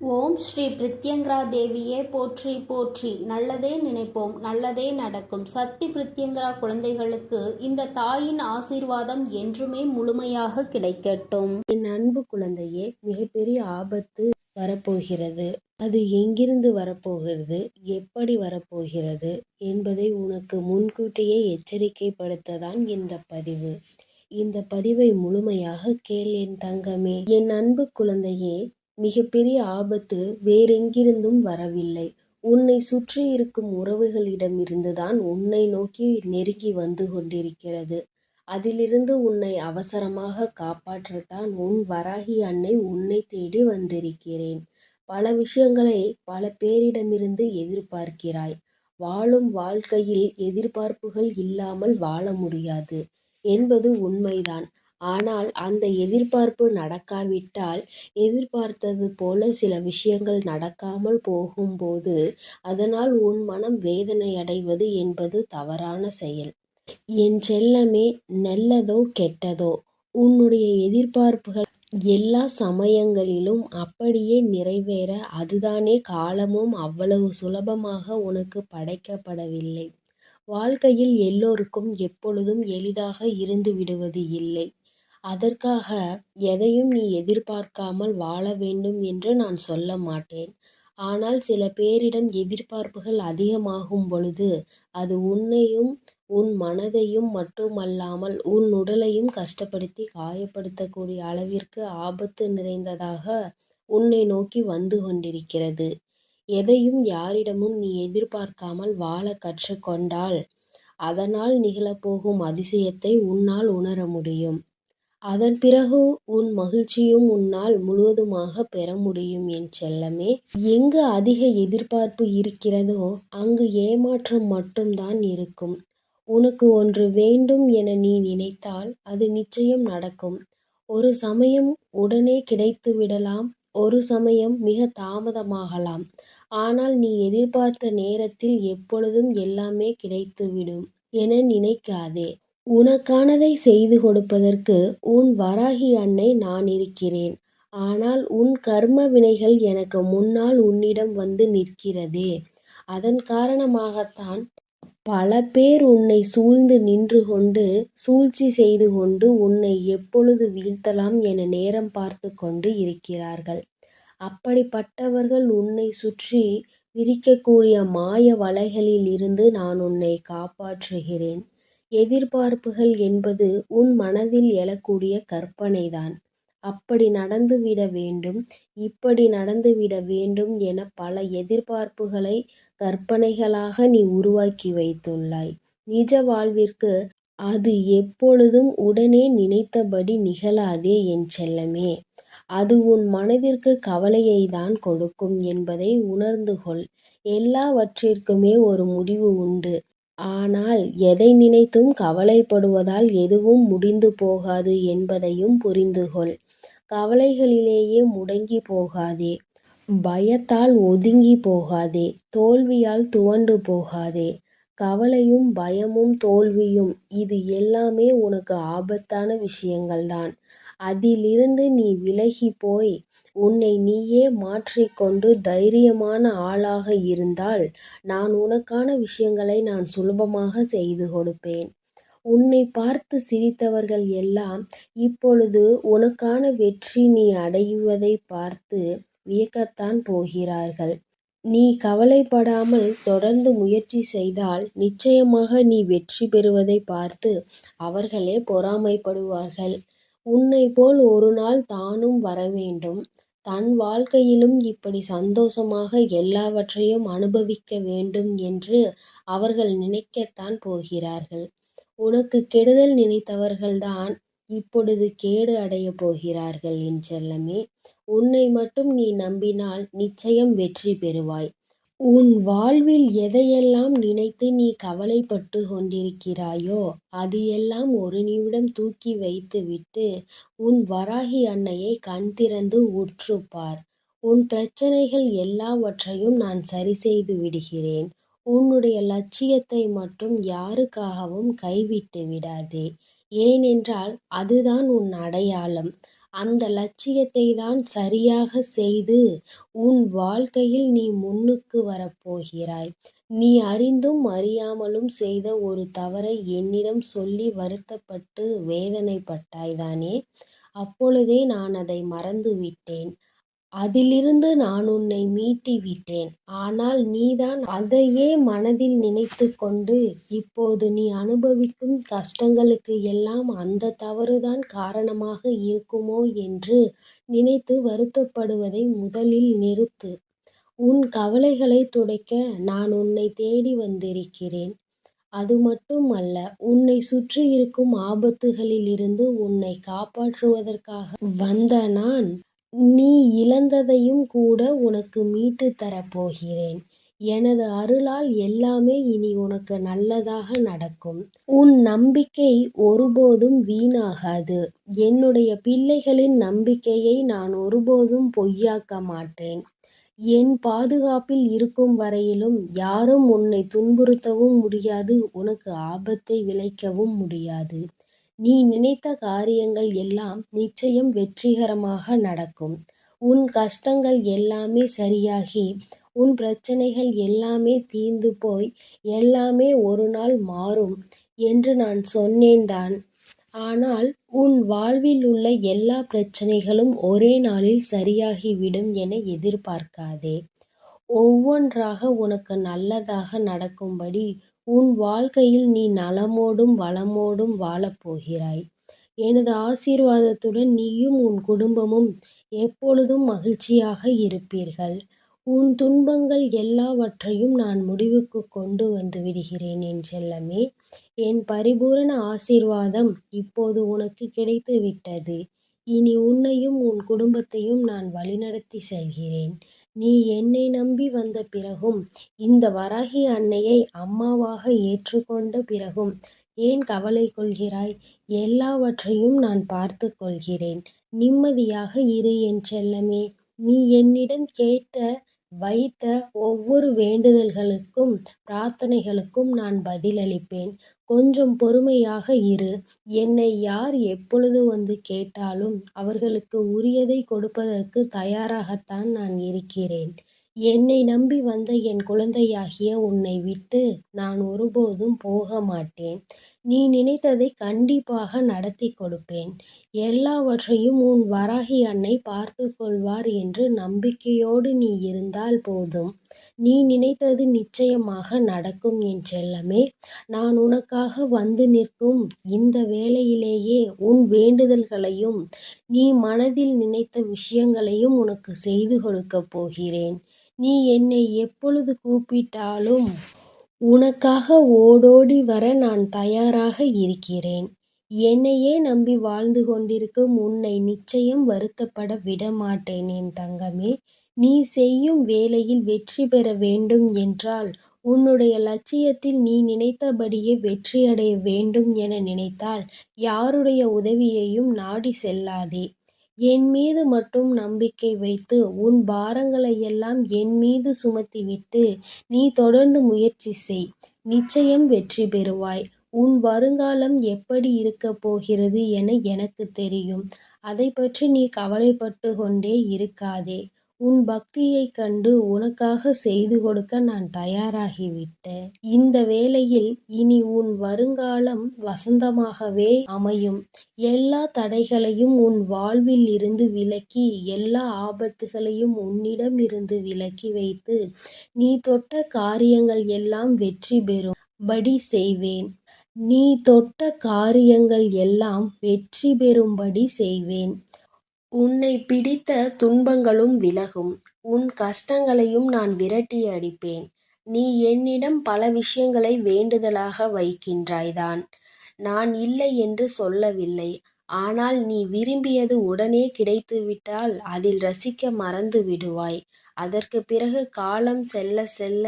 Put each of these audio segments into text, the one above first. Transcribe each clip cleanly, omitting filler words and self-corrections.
ஓம் ஸ்ரீ பிரித்யங்கரா தேவியே போற்றி போற்றி. நல்லதே நினைப்போம், நல்லதே நடக்கும். சக்தி பிரித்யங்கரா குழந்தைகளுக்கு இந்த தாயின் ஆசீர்வாதம் என்றுமே முழுமையாக கிடைக்கட்டும். என் அன்பு குழந்தையே, மிகப்பெரிய ஆபத்து வரப்போகிறது. அது எங்கிருந்து வரப்போகிறது, எப்படி வரப்போகிறது என்பதை உனக்கு முன்கூட்டியே எச்சரிக்கைப்படுத்ததான் இந்த பதிவு. இந்த பதிவை முழுமையாக கேள் என் தங்கமே. என் அன்பு குழந்தையே, மிகப்பெரிய ஆபத்து வேறெங்கிருந்தும் வரவில்லை. உன்னை சுற்றி இருக்கும் உறவுகளிடமிருந்துதான் உன்னை நோக்கி நெருங்கி வந்து கொண்டிருக்கிறது. அதிலிருந்து உன்னை அவசரமாக காப்பாற்றத்தான் உன் வராகி அன்னை உன்னை தேடி வந்திருக்கிறேன். பல விஷயங்களை பல பேரிடமிருந்து எதிர்பார்க்கிறாய். வாழும் வாழ்க்கையில் எதிர்பார்ப்புகள் இல்லாமல் வாழ முடியாது என்பது உண்மைதான். ஆனால் அந்த எதிர்பார்ப்பு நடக்காவிட்டால், எதிர்பார்த்தது போல சில விஷயங்கள் நடக்காமல் போகும்போது அதனால் உன் மனம் வேதனையடைவது என்பது தவறான செயல். என் செல்லமே, நல்லதோ கெட்டதோ, உன்னுடைய எதிர்பார்ப்புகள் எல்லா சமயங்களிலும் அப்படியே நிறைவேற அதுதானே காலமும் அவ்வளவு சுலபமாக உனக்கு படைக்கப்படவில்லை. வாழ்க்கையில் எல்லோருக்கும் எப்பொழுதும் எளிதாக இருந்து விடுவது இல்லை. அதற்காக எதையும் நீ எதிர்பார்க்காமல் வாழ வேண்டும் என்று நான் சொல்ல மாட்டேன். ஆனால் சில பேரிடம் எதிர்பார்ப்புகள் அதிகமாகும் பொழுது அது உன்னையும் உன் மனதையும் மட்டுமல்லாமல் உன் உடலையும் கஷ்டப்படுத்தி காயப்படுத்தக்கூடிய அளவிற்கு ஆபத்து நிறைந்ததாக உன்னை நோக்கி வந்து கொண்டிருக்கிறது. எதையும் யாரிடமும் நீ எதிர்பார்க்காமல் வாழ கற்றுக்கொண்டால் அதனால் நிகழப்போகும் அதிசயத்தை உன்னால் உணர முடியும். அதன் பிறகு உன் மகிழ்ச்சியும் உன்னால் முழுவதுமாக பெற முடியும் என் செல்லமே. எங்கு அதிக எதிர்பார்ப்பு இருக்கிறதோ அங்கு ஏமாற்றம் மட்டும்தான் இருக்கும். உனக்கு ஒன்று வேண்டும் என நீ நினைத்தால் அது நிச்சயம் நடக்கும். ஒரு சமயம் உடனே கிடைத்து விடலாம், ஒரு சமயம் மிக தாமதமாகலாம். ஆனால் நீ எதிர்பார்த்த நேரத்தில் எப்பொழுதும் எல்லாமே கிடைத்துவிடும் என நினைக்காதே. உனக்கானதை செய்து கொடுப்பதற்கு உன் வராகி அன்னை நான் இருக்கிறேன். ஆனால் உன் கர்ம வினைகள் எனக்கு முன்னால் உன்னிடம் வந்து நிற்கிறதே. அதன் காரணமாகத்தான் பல பேர் உன்னை சூழ்ந்து நின்று கொண்டு சூழ்ச்சி செய்து கொண்டு உன்னை எப்பொழுது வீழ்த்தலாம் என நேரம் பார்த்து கொண்டு இருக்கிறார்கள். அப்படிப்பட்டவர்கள் உன்னை சுற்றி விரிக்கக்கூடிய மாய வலைகளில் இருந்து நான் உன்னை காப்பாற்றுகிறேன். எதிர்பார்ப்புகள் என்பது உன் மனதில் எழக்கூடிய கற்பனைதான். அப்படி நடந்துவிட வேண்டும், இப்படி நடந்துவிட வேண்டும் என பல எதிர்பார்ப்புகளை கற்பனைகளாக நீ உருவாக்கி வைத்துள்ளாய். நிஜ வாழ்விற்கு அது எப்பொழுதும் உடனே நினைத்தபடி நிகழாதே என் செல்லமே. அது உன் மனதிற்கு கவலையை தான் கொடுக்கும் என்பதை உணர்ந்து கொள். எல்லாவற்றிற்குமே ஒரு முடிவு உண்டு. ஆனால் எதை நினைத்தும் கவலைப்படுவதால் எதுவும் முடிந்து போகாது என்பதையும் புரிந்து கொள். கவலைகளிலேயே முடங்கி போகாதே. பயத்தால் ஒதுங்கி போகாதே. தோல்வியால் துவண்டு போகாதே. கவலையும் பயமும் தோல்வியும் இது எல்லாமே உனக்கு ஆபத்தான விஷயங்கள்தான். அதிலிருந்து நீ விலகி போய் உன்னை நீயே மாற்றிக்கொண்டு தைரியமான ஆளாக இருந்தால் நான் உனக்கான விஷயங்களை நான் சுலபமாக செய்து கொடுப்பேன். உன்னை பார்த்து சிரித்தவர்கள் எல்லாம் இப்பொழுது உனக்கான வெற்றி நீ அடைவதை பார்த்து வியக்கத்தான் போகிறார்கள். நீ கவலைப்படாமல் தொடர்ந்து முயற்சி செய்தால் நிச்சயமாக நீ வெற்றி பெறுவதை பார்த்து அவர்களே பொறாமைப்படுவார்கள். உன்னை போல் ஒரு நாள் தானும் வரவேண்டும். தன் வாழ்க்கையிலும் இப்படி சந்தோஷமாக எல்லாவற்றையும் அனுபவிக்க வேண்டும் என்று அவர்கள் நினைக்கத்தான் போகிறார்கள். உனக்கு கெடுதல் நினைத்தவர்கள்தான் இப்பொழுது கேடு அடையப் போகிறார்கள் என் செல்லமே. உன்னை மட்டும் நீ நம்பினால் நிச்சயம் வெற்றி பெறுவாய். உன் வாழ்வில் எதையெல்லாம் நினைத்து நீ கவலைப்பட்டு கொண்டிருக்கிறாயோ அது எல்லாம் ஒரு நிமிடம் தூக்கி வைத்துவிட்டு உன் வராகி அன்னையை கண் திறந்து உற்றுப்பார். உன் பிரச்சனைகள் எல்லாவற்றையும் நான் சரி செய்து விடுகிறேன். உன்னுடைய லட்சியத்தை மட்டும் யாருக்காகவும் கைவிட்டு விடாதே. ஏனென்றால் அதுதான் உன் அடையாளம். அந்த லட்சியத்தை தான் சரியாக செய்து உன் வாழ்க்கையில் நீ முன்னுக்கு வரப்போகிறாய். நீ அறிந்தும் அறியாமலும் செய்த ஒரு தவறை என்னிடம் சொல்லி வருத்தப்பட்டு வேதனைப்பட்டாய்தானே? அப்பொழுதே நான் அதை மறந்துவிட்டேன். அதிலிருந்து நான் உன்னை மீட்டு விட்டேன். ஆனால் நீதான் அதையே மனதில் நினைத்துக்கொண்டு இப்போது நீ அனுபவிக்கும் கஷ்டங்களுக்கு எல்லாம் அந்த தவறுதான் காரணமாக இருக்குமோ என்று நினைத்து வருத்தப்படுவதை முதலில் நிறுத்து. உன் கவலைகளை துடைக்க நான் உன்னை தேடி வந்திருக்கிறேன். அது மட்டுமல்ல, உன்னை சுற்றி இருக்கும் ஆபத்துகளில் இருந்து உன்னை காப்பாற்றுவதற்காக வந்த நான், நீ இழந்ததையும் கூட உனக்கு மீட்டுத் தரப்போகிறேன். எனது அருளால் எல்லாமே இனி உனக்கு நல்லதாக நடக்கும். உன் நம்பிக்கை ஒருபோதும் வீணாகாது. என்னுடைய பிள்ளைகளின் நம்பிக்கையை நான் ஒருபோதும் பொய்யாக்க மாட்டேன். என் பாதுகாப்பில் இருக்கும் வரையிலும் யாரும் உன்னை துன்புறுத்தவும் முடியாது, உனக்கு ஆபத்தை விளைக்கவும் முடியாது. நீ நினைத்த காரியங்கள் எல்லாம் நிச்சயம் வெற்றிகரமாக நடக்கும். உன் கஷ்டங்கள் எல்லாமே சரியாகி, உன் பிரச்சனைகள் எல்லாமே தீர்ந்து போய், எல்லாமே ஒரு நாள் மாறும் என்று நான் சொன்னேன்தான். ஆனால் உன் வாழ்வில் உள்ள எல்லா பிரச்சனைகளும் ஒரே நாளில் சரியாகிவிடும் என எதிர்பார்க்காதே. ஒவ்வொன்றாக உனக்கு நல்லதாக நடக்கும்படி உன் வாழ்க்கையில் நீ நலமோடும் வளமோடும் வாழப்போகிறாய். எனது ஆசீர்வாதத்துடன் நீயும் உன் குடும்பமும் எப்பொழுதும் மகிழ்ச்சியாக இருப்பீர்கள். உன் துன்பங்கள் எல்லாவற்றையும் நான் முடிவுக்கு கொண்டு வந்து விடுகிறேன் என் செல்லமே. என் பரிபூரண ஆசீர்வாதம் இப்போது உனக்கு கிடைத்து விட்டது. இனி உன்னையும் உன் குடும்பத்தையும் நான் வழிநடத்தி செல்கிறேன். நீ என்னை நம்பி வந்த பிறகும், இந்த வராகி அன்னையை அம்மாவாக ஏற்றுக்கொண்ட பிறகும் ஏன் கவலை கொள்கிறாய்? எல்லாவற்றையும் நான் பார்த்து கொள்கிறேன். நிம்மதியாக இரு என் செல்லமே. நீ என்னிடம் கேட்ட வைத்த ஒவ்வொரு வேண்டுதல்களுக்கும் பிரார்த்தனைகளுக்கும் நான் பதிலளிப்பேன். கொஞ்சம் பொறுமையாக இரு. என்னை யார் எப்பொழுது வந்து கேட்டாலும் அவர்களுக்கு உரியதை கொடுப்பதற்கு தயாராகத்தான் நான் இருக்கிறேன். என்னை நம்பி வந்த என் குழந்தையாகிய உன்னை விட்டு நான் ஒருபோதும் போக மாட்டேன். நீ நினைத்ததை கண்டிப்பாக நடத்தி கொடுப்பேன். எல்லாவற்றையும் உன் வராகி அன்னை பார்த்து கொள்வார் என்று நம்பிக்கையோடு நீ இருந்தால் போதும். நீ நினைத்தது நிச்சயமாக நடக்கும் என் செல்லமே. நான் உனக்காக வந்து நிற்கும் இந்த வேளையிலேயே உன் வேண்டுதல்களையும் நீ மனதில் நினைத்த விஷயங்களையும் உனக்கு செய்து கொடுக்கப் போகிறேன். நீ என்னை எப்பொழுது கூப்பிட்டாலும் உனக்காக ஓடோடி வர நான் தயாராக இருக்கிறேன். என்னையே நம்பி வாழ்ந்து கொண்டிருக்கும் உன்னை நிச்சயம் வருத்தப்பட விடமாட்டேன் என் தங்கமே. நீ செய்யும் வேலையில் வெற்றி பெற வேண்டும் என்றால், உன்னுடைய லட்சியத்தில் நீ நினைத்தபடியே வெற்றியடைய வேண்டும் என நினைத்தால், யாருடைய உதவியையும் நாடி செல்லாதே. என் மீது மட்டும் நம்பிக்கை வைத்து உன் பாரங்களையெல்லாம் என் மீது சுமத்திவிட்டு நீ தொடர்ந்து முயற்சி செய். நிச்சயம் வெற்றி பெறுவாய். உன் வருங்காலம் எப்படி இருக்கப் போகிறது என எனக்கு தெரியும். அதை பற்றி நீ கவலைப்பட்டு கொண்டே இருக்காதே. உன் பக்தியைக் கண்டு உனக்காக செய்து கொடுக்க நான் தயாராகிவிட்டேன். இந்த வேளையில் இனி உன் வருங்காலம் வசந்தமாகவே அமையும். எல்லா தடைகளையும் உன் வாழ்வில் இருந்து விலக்கி, எல்லா ஆபத்துகளையும் உன்னிடம் இருந்து விலக்கி வைத்து, நீ தொட்ட காரியங்கள் எல்லாம் வெற்றி பெறும்படி செய்வேன். நீ தொட்ட காரியங்கள் எல்லாம் வெற்றி பெறும்படி செய்வேன். உன்னை பிடித்த துன்பங்களும் விலகும். உன் கஷ்டங்களையும் நான் விரட்டி அடிப்பேன். நீ என்னிடம் பல விஷயங்களை வேண்டுதலாக வைக்கின்றாய்தான். நான் இல்லை என்று சொல்லவில்லை. ஆனால் நீ விரும்பியது உடனே கிடைத்துவிட்டால் அதில் ரசிக்க மறந்து விடுவாய். அதற்கு பிறகு காலம் செல்ல செல்ல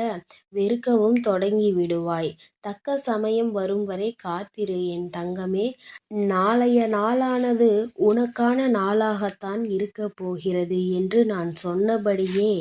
வெறுக்கவும் தொடங்கி விடுவாய். தக்க சமயம் வரும் வரை காத்திரு என் தங்கமே. நாளைய நாளானது உனக்கான நாளாகத்தான் இருக்கப் போகிறது என்று நான் சொன்னபடியே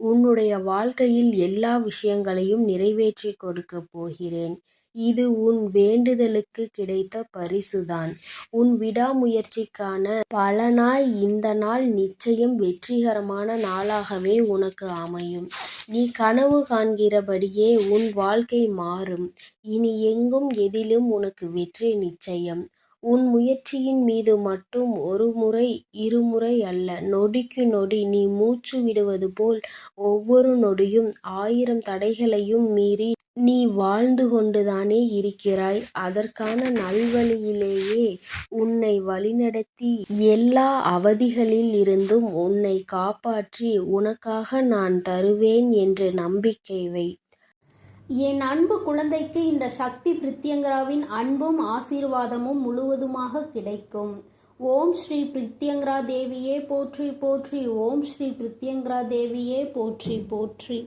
உன்னுடைய வாழ்க்கையில் எல்லா விஷயங்களையும் நிறைவேற்றி கொடுக்கப் போகிறேன். இது உன் வேண்டுதலுக்கு கிடைத்த பரிசுதான். உன் விடாமுயற்சிக்கான பலனாய் இந்த நாள் நிச்சயம் வெற்றிகரமான நாளாகவே உனக்கு அமையும். நீ கனவு காண்கிறபடியே உன் வாழ்க்கை மாறும். இனி எங்கும் எதிலும் உனக்கு வெற்றி நிச்சயம். உன் முயற்சியின் மீது மட்டும் ஒரு முறை இருமுறை அல்ல, நொடிக்கு நொடி நீ மூச்சு விடுவது போல் ஒவ்வொரு நொடியும் 1000 தடைகளையும் மீறி நீ வாழ்ந்து கொண்டுதானே இருக்கிறாய். அதற்கான நல்வழியிலேயே உன்னை வழிநடத்தி எல்லா அவதிகளில் இருந்தும் உன்னை காப்பாற்றி உனக்காக நான் தருவேன் என்று நம்பிக்கை வை. என் அன்பு குழந்தைக்கு இந்த சக்தி பிரித்யங்கராவின் அன்பும் ஆசீர்வாதமும் முழுவதுமாக கிடைக்கும். ஓம் ஸ்ரீ பிரித்யங்கரா தேவியே போற்றி போற்றி. ஓம் ஸ்ரீ பிரித்யங்கரா தேவியே போற்றி போற்றி.